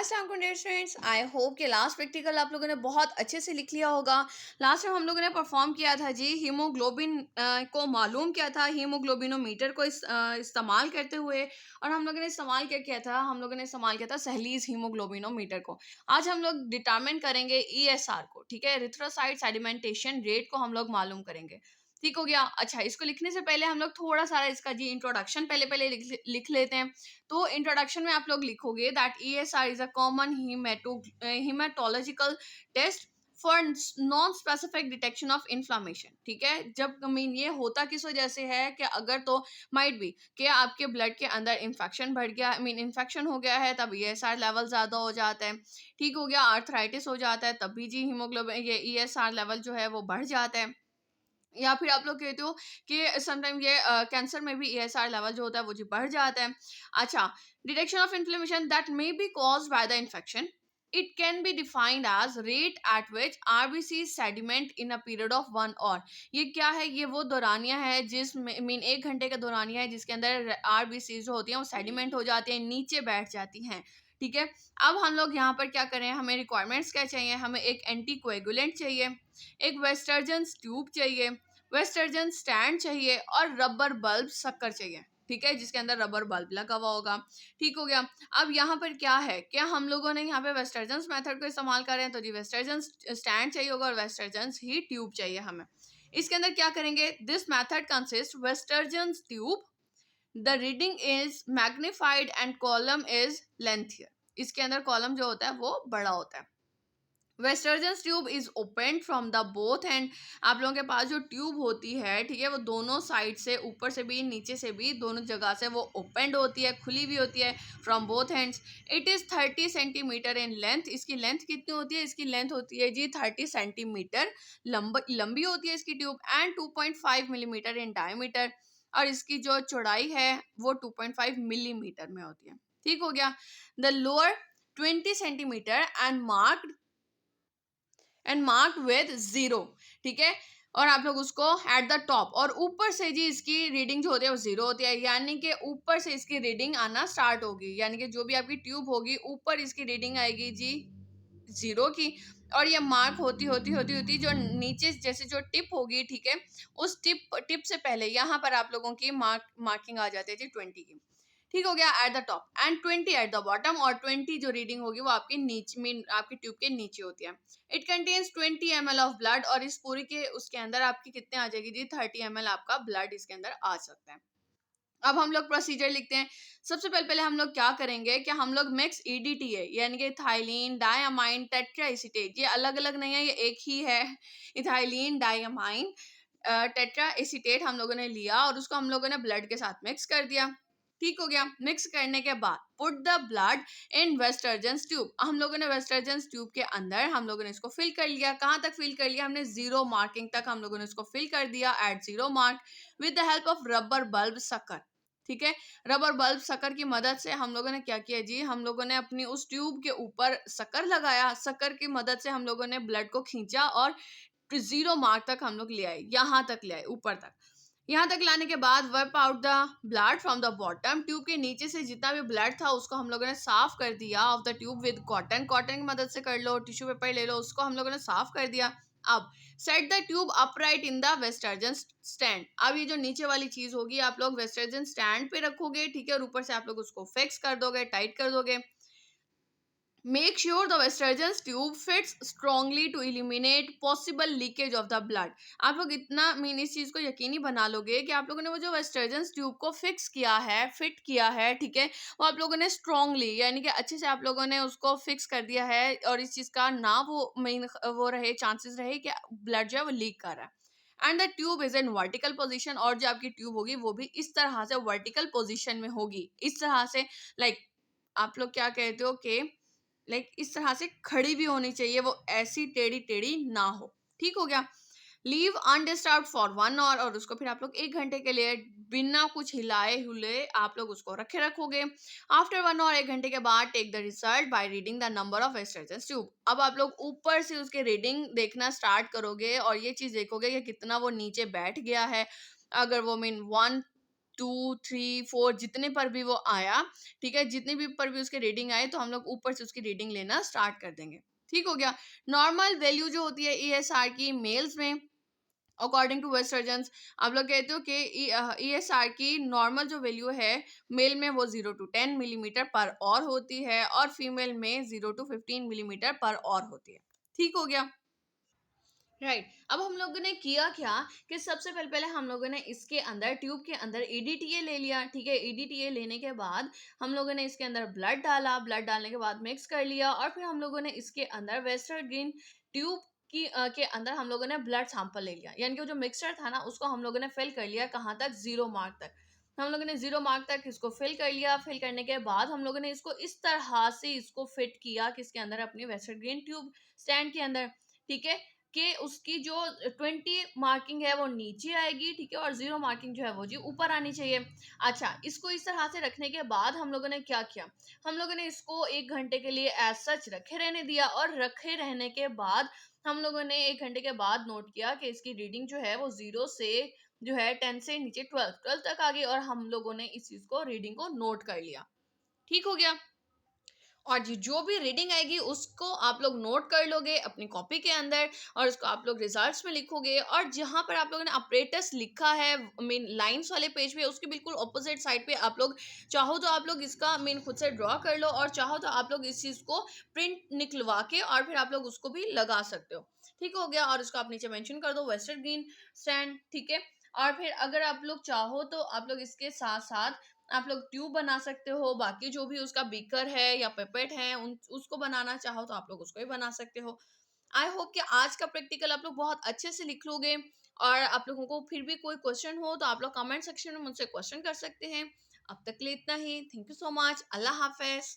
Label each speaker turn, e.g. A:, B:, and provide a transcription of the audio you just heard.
A: अस्सलाम वालेकुम dear students, I hope कि लास्ट प्रैक्टिकल आप लोगों ने बहुत अच्छे से लिख लिया होगा। लास्ट टाइम हम लोगों ने परफॉर्म किया था जी हीमोग्लोबिन को मालूम किया था हीमोग्लोबिनोमीटर को इस्तेमाल करते हुए। और हम लोगों ने इस्तेमाल क्या किया था, हम लोगों ने इस्तेमाल किया था सहलीज हीमोग्लोबिनोमीटर को। आज हम लोग डिटरमिन करेंगे ईएसआर को, ठीक है, एरिथ्रोसाइट सेडिमेंटेशन रेट को हम लोग मालूम करेंगे। ठीक हो गया। अच्छा, इसको लिखने से पहले हम लोग थोड़ा सा इसका जी इंट्रोडक्शन पहले पहले लिख लेते हैं। तो इंट्रोडक्शन में आप लोग लिखोगे that ESR is a common haematological test for non specific detection of inflammation. ठीक है, जब मीन ये होता किस वजह से है कि अगर तो माइट बी कि आपके ब्लड के अंदर इन्फेक्शन बढ़ गया, मीन इन्फेक्शन हो गया है, तब ईएसआर लेवल ज्यादा हो जाता है। ठीक हो गया। आर्थराइटिस हो जाता है तब भी जी हीमोग्लोबिन ये ईएसआर लेवल जो है वो बढ़ जाता है। या फिर आप लोग कहते हो कि समटाइम ये कैंसर में भी ईएसआर लेवल जो होता है वो जी बढ़ जाता है। अच्छा, detection of inflammation that may be caused by the infection, it can be defined as rate at which RBCs sediment in a period of 1 hour। ये क्या है, ये वो दौरानिया है जिस मीन 1 घंटे का दौरानिया है जिसके अंदर RBCs जो होती हैं वो सेडिमेंट हो जाती हैं, नीचे बैठ जाती हैं। ठीक है, अब हम लोग यहाँ पर क्या करें, हमें रिक्वायरमेंट्स क्या चाहिए, हमें एक एंटीकोएगुलेंट चाहिए, एक वेस्टर्जन ट्यूब चाहिए, वेस्टर्जन स्टैंड चाहिए और रबर बल्ब शक्कर चाहिए। ठीक है, जिसके अंदर रबर बल्ब लगा हुआ होगा। ठीक हो गया। अब यहाँ पर क्या है, क्या हम लोगों ने यहाँ पे वेस्टर्जन मेथड को इस्तेमाल कर रहे हैं, तो जी वेस्टर्जन स्टैंड चाहिए होगा और वेस्टर्जन ही ट्यूब चाहिए हमें। इसके अंदर क्या करेंगे, this method consist Westergren tube, the reading is magnified and column is lengthier. इसके अंदर कॉलम जो होता है वो बड़ा होता है। Westergren tube is open from the both end, आप लोगों के पास जो ट्यूब होती है, ठीक है, वो दोनों साइड से, ऊपर से भी नीचे से भी, दोनों जगह से वो ओपनड होती है, खुली भी होती है from both hands. It is 30 centimetre in length. इसकी लेंथ कितनी होती है, इसकी लेंथ होती है जी 30 सेंटीमीटर लंबी होती है इसकी tube, and 2.5 millimetre in diameter. और इसकी जो चौड़ाई है वो 2.5 मिलीमीटर में होती है। ठीक हो गया। The lower 20 centimetre and marked with 0। ठीक है, और आप लोग उसको एट द टॉप, और ऊपर से जी इसकी रीडिंग जो होती है वो 0 होती है, यानी कि ऊपर से इसकी रीडिंग आना स्टार्ट होगी, यानी कि जो भी आपकी ट्यूब होगी ऊपर इसकी रीडिंग आएगी जी 0 की। और ये मार्क होती जो नीचे जैसे जो टिप होगी, ठीक है, उस टिप से पहले यहाँ पर आप लोगों की मार्किंग आ जाती है जी 20 की। ठीक हो गया, at the top, and 20 at the bottom, और 20 जो रीडिंग होगी वो आपकी नीचे मीन आपकी ट्यूब के नीचे होती है। It contains 20 ml of blood, और इस पूरी के उसके अंदर आपकी कितने आ जाएगी जी 30 ml आपका ब्लड इसके अंदर आ सकता है। अब हम लोग प्रोसीजर लिखते हैं। सबसे पहले हम लोग क्या करेंगे कि हम लोग मिक्स ईडीटीए यानी कि इथाइलिन डायमाइन टेट्राएसीटेट, ये अलग अलग नहीं है, ये एक ही है, इथाइलिन डायमाइन टेट्राएसीटेट हम लोगों ने लिया और उसको हम लोगों ने ब्लड के साथ मिक्स कर दिया। ठीक हो गया। मिक्स करने के बाद put the blood in Westergren tube, हम लोगों ने वेस्टर्जन ट्यूब के अंदर हम लोगों ने इसको फिल कर लिया। कहाँ तक फिल कर लिया, हमने 0 मार्किंग तक हम लोगों ने इसको फिल कर दिया at 0 mark with the help of rubber bulb sucker. ठीक है, रबर बल्ब सकर की मदद से हम लोगों ने क्या किया जी, हम लोगों ने अपनी उस ट्यूब के ऊपर सकर लगाया, सकर की मदद से हम लोगों ने ब्लड को खींचा और 0 मार्क तक हम लोग ले आए, यहाँ तक ले आए, ऊपर तक। यहाँ तक लाने के बाद wipe out the blood from the bottom, tube के नीचे से जितना भी ब्लड था उसको हम लोगों ने साफ कर दिया of the tube with cotton की मदद से कर लो, टिश्यू पेपर ले लो, उसको हम लोगों ने साफ कर दिया। अब set the tube upright in the Westergren stand, अब ये जो नीचे वाली चीज होगी आप लोग वेस्टर्जन स्टैंड पे रखोगे, ठीक है, और ऊपर से आप लोग उसको फिक्स कर दोगे, टाइट कर दोगे। Make sure the Westergen's tube fits strongly to eliminate possible leakage of the blood। आप लोग इतना मीन इस चीज को यकीनी बना लोगे कि आप लोगों ने वो जो वेस्टर्जन ट्यूब को फिक्स किया है, फिट किया है, ठीक है, वो आप लोगों ने स्ट्रांगली यानी कि अच्छे से आप लोगों ने उसको फिक्स कर दिया है, और इस चीज का ना वो मीन वो रहे चांसेस रहे कि ब्लड जो है वो लीक कर रहा है। And the tube is in vertical position, और जो आपकी ट्यूब होगी वो भी इस तरह से वर्टिकल पोजिशन में होगी, इस तरह से लाइक आप लोग क्या कहते हो कि इस तरह से खड़ी भी होनी चाहिए, वो ऐसी टेढ़ी टेढ़ी ना हो। ठीक हो गया। लीव अनडिस्टर्ब्ड फॉर 1 hour, और उसको फिर आप लोग 1 घंटे के लिए बिना कुछ हिलाए हुए आप लोग उसको रखोगे। आफ्टर 1 hour 1 घंटे के बाद take the result by reading the number of Westergren tube, अब आप लोग ऊपर से उसके रीडिंग देखना स्टार्ट करोगे और ये चीज देखोगे कि कितना वो नीचे बैठ गया है। अगर वो मीन 1 2, 3, 4 जितने पर भी वो आया, ठीक है? जितने भी पर भी उसके रीडिंग आए तो हम लोग ऊपर से उसकी रीडिंग लेना स्टार्ट कर देंगे। ठीक हो गया? नॉर्मल वैल्यू जो होती है ईएसआर की मेल्स में अकॉर्डिंग टू वेस्ट सर्जन्स आप लोग कहते हो कि ईएसआर की नॉर्मल जो वैल्यू है मेल में वो 0 to 10 मिलीमीटर पर और होती है और फीमेल में 0 to 15 मिलीमीटर पर और होती है। ठीक हो गया? राइट अब हम लोगों ने किया क्या कि सबसे पहले पहले हम लोगों ने इसके अंदर ट्यूब के अंदर ईडीटीए ले लिया। ठीक है, ईडीटीए लेने के बाद हम लोगों ने इसके अंदर ब्लड डाला, ब्लड डालने के बाद मिक्स कर लिया और फिर हम लोगों ने इसके अंदर वेस्टर्न ग्रीन ट्यूब के अंदर हम लोगों ने ब्लड सैंपल ले लिया, यानी कि जो मिक्सचर था ना उसको हम लोगों ने फिल कर लिया। कहाँ तक? 0 मार्क तक हम लोगों ने 0 मार्क तक इसको फिल कर लिया। फिल करने के बाद हम लोगों ने इसको इस तरह से इसको फिट किया कि इसके अंदर अपनी वेस्टर्न ग्रीन ट्यूब स्टैंड के अंदर। ठीक है, कि उसकी जो 20 मार्किंग है वो नीचे आएगी, ठीक है, और 0 मार्किंग जो है वो जी ऊपर आनी चाहिए। अच्छा, इसको इस तरह से रखने के बाद हम लोगों ने क्या किया, हम लोगों ने इसको 1 घंटे के लिए एज सच रखे रहने दिया और रखे रहने के बाद हम लोगों ने 1 घंटे के बाद नोट किया कि इसकी रीडिंग जो है वो 0 से जो है 10 से नीचे 12 तक आ गई और हम लोगों ने इस चीज को रीडिंग को नोट कर लिया। ठीक हो गया? और जी जो भी रीडिंग आएगी उसको आप लोग नोट कर लोगे अपनी कॉपी के अंदर और उसको आप लोग रिजल्ट्स में लिखोगे और जहां पर आप लोगों ने अपरेटस लिखा है मीन लाइंस वाले पेज पे उसके बिल्कुल ऑपोजिट साइड पे आप लोग चाहो तो आप लोग इसका मीन खुद से ड्रॉ कर लो और चाहो तो आप लोग इस चीज को प्रिंट निकलवा के और फिर आप लोग उसको भी लगा सकते हो। ठीक हो गया? और उसको आप नीचे मेंशन कर दो वेस्टर्न ग्रीन स्टैंड। ठीक है, और फिर अगर आप लोग चाहो तो आप लोग इसके साथ साथ आप लोग ट्यूब बना सकते हो, बाकी जो भी उसका बीकर है या पिपेट है उन उसको बनाना चाहो तो आप लोग उसको भी बना सकते हो। आई होप कि आज का प्रैक्टिकल आप लोग बहुत अच्छे से लिख लोगे और आप लोगों को फिर भी कोई क्वेश्चन हो तो आप लोग कमेंट सेक्शन में मुझसे क्वेश्चन कर सकते हैं। अब तक के लिए इतना ही। Thank you so much. अल्लाह हाफ़िज़।